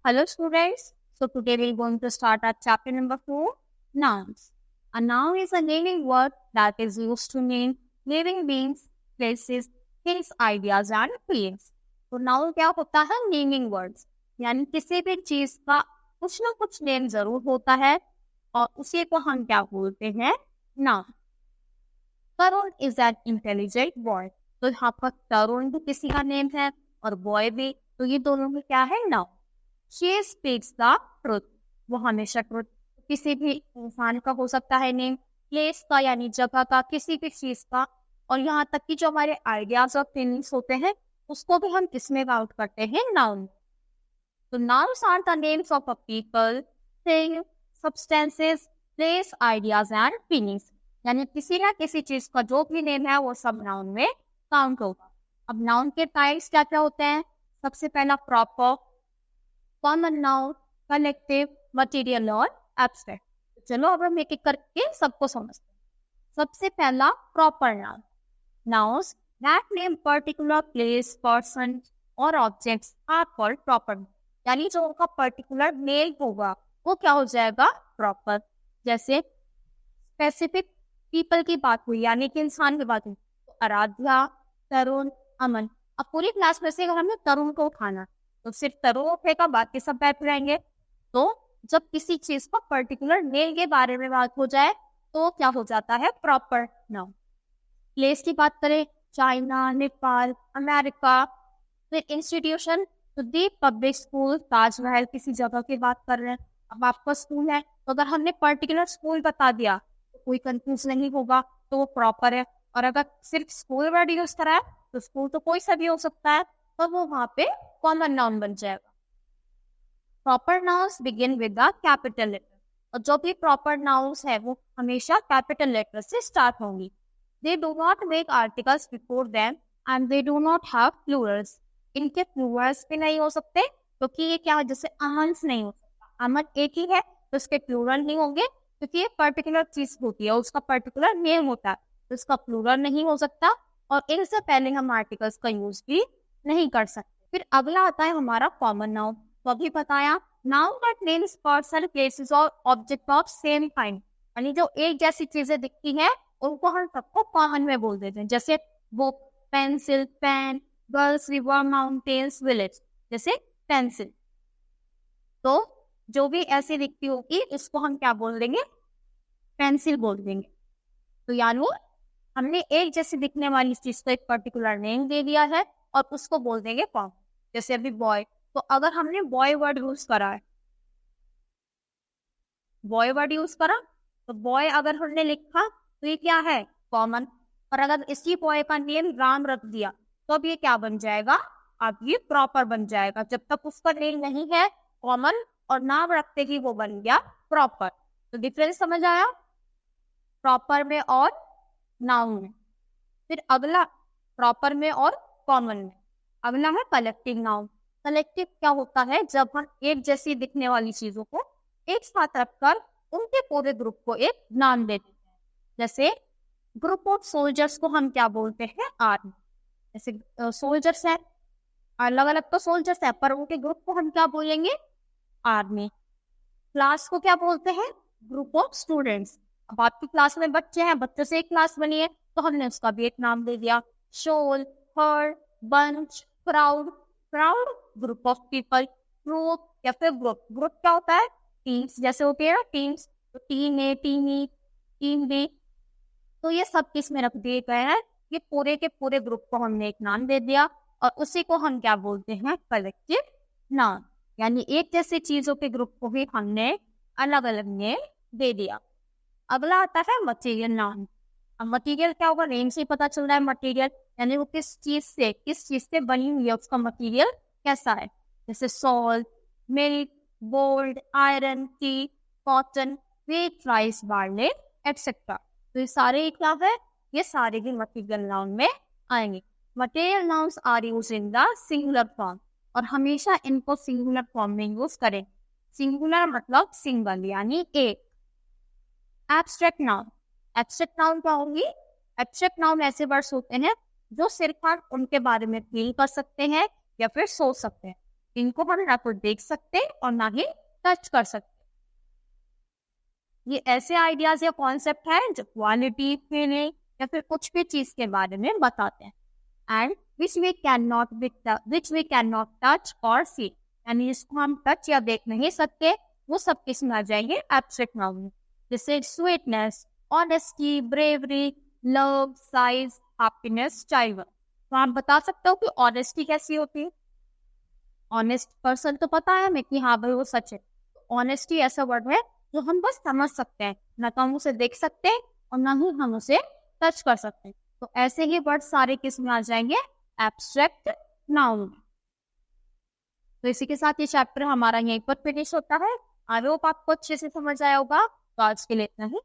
Hello students, so today we're going to start our chapter number 4, Nouns. A noun is a naming word that is used to name living beings, places, things, ideas and feelings. तो noun क्या होता है? Naming words, यानी किसी भी चीज का कुछ ना कुछ नेम जरूर होता है और उसी को हम क्या बोलते हैं? Noun. Tarun is an intelligent boy. तो यहाँ पर तरुण भी किसी का नेम है और बॉय भी, तो ये दोनों में क्या है? Noun. She speaks the truth. वो हमेशा ट्रुथ, किसी भी इंसान का हो सकता है नेम, प्लेस का यानी जगह का, किसी भी चीज का, और यहाँ तक कि जो हमारे आइडियाज और फीलिंग्स होते हैं उसको भी हम किसमें काउंट करते हैं? नाउन. तो nouns are the names of a people, thing, substances, place, ideas and feelings. यानी किसी ना किसी चीज का जो भी नेम है वो सब नाउन में काउंट होगा. अब नाउन के टाइप्स क्या क्या होते हैं? सबसे पहला proper, common noun, collective, material और एब्स्ट्रैक्ट. चलो अब हम एक एक करके सबको समझते हैं. सबसे पहला proper noun. Nouns that name particular place, person और ऑब्जेक्ट्स आर कॉल्ड प्रॉपर. यानी जो उनका पर्टिकुलर नेम होगा वो क्या हो जाएगा? प्रॉपर. जैसे स्पेसिफिक पीपल की बात हुई यानी कि इंसान की बात हुई, तो आराध्या, तरुण, अमन. अब पूरी क्लास में से अगर हमने तरुण को उठाना तो सिर्फ तरुण उठेगा, बाकी सब बैठ रहेंगे. तो जब किसी चीज का पर्टिकुलर नेम के बारे में बात हो जाए तो क्या हो जाता है? Proper noun. प्लेस की बात करें, चाइना, नेपाल, अमेरिका. फिर इंस्टीट्यूशन, तो दी पब्लिक स्कूल, ताजमहल, किसी जगह की बात कर रहे हैं. अब आपका स्कूल है तो अगर हमने पर्टिकुलर स्कूल बता दिया तो कोई कंफ्यूज नहीं होगा, तो वो प्रॉपर है. और अगर सिर्फ स्कूल वर्ड यूज करा है तो स्कूल तो कोई सा भी हो सकता है, तो वो वहां पे कॉमन नाउन बन जाएगा. Proper nouns begin with the capital letter. और जो भी प्रॉपर नाउन्स है वो हमेशा कैपिटल लेटर से स्टार्ट होंगी. They do not make articles before them and they do not have Plurals. इनके प्लूरल्स भी नहीं हो सकते क्योंकि ये क्या है, जैसे अमन्स नहीं हो सकता, अमन एक ही है तो उसके प्लूरल नहीं होंगे क्योंकि ये पर्टिकुलर चीज होती है, उसका पर्टिकुलर नेम होता है, तो इसका प्लूरल नहीं हो सकता. और इनसे पहले हम आर्टिकल्स का यूज भी नहीं कर सकते. फिर अगला आता है हमारा कॉमन नाउन. तो अभी बताया, noun that names person, places और ऑब्जेक्ट ऑफ सेम काइंड. यानी जो एक जैसी चीजें दिखती हैं उनको हम सबको कॉमन में बोल देते हैं. जैसे वो pencil, pen, girls, river, mountains, village. जैसे पेंसिल, तो जो भी ऐसी दिखती होगी इसको हम क्या बोल देंगे? पेंसिल बोल देंगे. तो यानी हमने एक जैसी दिखने वाली चीज को एक पर्टिकुलर नेम दे दिया है और उसको बोल देंगे कॉमन. जैसे अभी बॉय, तो अगर हमने बॉय वर्ड यूज करा है, बॉय वर्ड यूज करा तो बॉय अगर हमने लिखा तो ये क्या है? कॉमन. और अगर इसी बॉय का नेम राम रख दिया तो अब ये क्या बन जाएगा? अब ये प्रॉपर बन जाएगा. जब तक उसका नेम नहीं है कॉमन और नाम रखते ही वो बन गया प्रॉपर. तो डिफरेंस समझ आया प्रॉपर में और नाउन में. फिर अगला प्रॉपर में और कॉमन में, अगला है कलेक्टिव नाउन. कलेक्टिव क्या होता है? जब हम एक जैसी दिखने वाली चीजों को एक साथ रखकर उनके पूरे ग्रुप को एक नाम देते हैं. जैसे ग्रुप ऑफ सोल्जर्स को हम क्या बोलते हैं? आर्मी. जैसे सोल्जर्स है, अलग अलग तो सोल्जर्स है पर उनके ग्रुप को हम क्या बोलेंगे? आर्मी. क्लास को क्या बोलते हैं? Group of students. अब आपकी क्लास में बच्चे हैं, बच्चों से एक क्लास बनी है तो हमने उसका भी एक नाम दे दिया. Shoal, herd, bunch, crowd. Crowd group of people. Group या फिर ग्रुप, ग्रुप क्या होता है? टीम्स जैसे होती है ना, टीम्स. तो टीम ए, टीम ई, टीम बी. तो ये सब किस में रख दिए गए हैं? ये पूरे के पूरे ग्रुप को हमने एक नाम दे दिया और उसी को हम क्या बोलते हैं? Collective noun. यानी एक जैसी चीजों के ग्रुप को भी हमने अलग अलग नेम दे दिया. अगला आता है मटेरियल नाउन. अब मटेरियल क्या होगा? नेम से ही पता चल रहा है मटेरियल, यानी वो किस चीज से बनी हुई है, उसका मटेरियल कैसा है. जैसे salt, milk, gold, iron, T, cotton, wheat, rice, barley etcetera. तो ये सारे क्या है? ये सारे भी मटेरियल नाउन में आएंगे. Material nouns are used in the singular form. और हमेशा इनको सिंगुलर फॉर्म में यूज करें. सिंगुलर मतलब सिंगल यानी एक. Abstract noun. एब्स्ट्रैक्ट नाउन क्या होंगी? एब्स्ट्रैक्ट नाउन ऐसे वर्ड्स होते हैं जो सिर्फ हम उनके बारे में फील कर सकते हैं या फिर सोच सकते हैं. इनको हम ना तो देख सकते और ना ही टच कर सकते। ये ऐसे आइडियाज या कॉन्सेप्ट हैं जो क्वालिटी, फीलिंग या फिर कुछ भी चीज के बारे में बताते हैं। And which we can not touch और सी, यानी जिसको हम टच या देख नहीं सकते, वो सब किस में आ जाएंगे? एब्स्ट्रैक्ट नाउन में। जैसे sweetness, honesty, bravery, love, size, happiness, child. तो आप बता सकते हो कि ऑनेस्टी कैसी होती है? ऑनेस्ट पर्सन तो पता है हमें कि हाँ भाई वो सच है। ऑनेस्टी ऐसा वर्ड है जो हम बस समझ सकते हैं, ना तो हम उसे देख सकते हैं और ना ही हम उसे टच कर सकते हैं। तो ऐसे ही वर्ड सारे किस में आ जाएंगे? Abstract noun. तो इसी के साथ ये चैप्टर हमारा यहीं पर फिनिश होता है। आई होप आपको अच्छे से समझ आया होगा। तो आज के लिए इतना ही।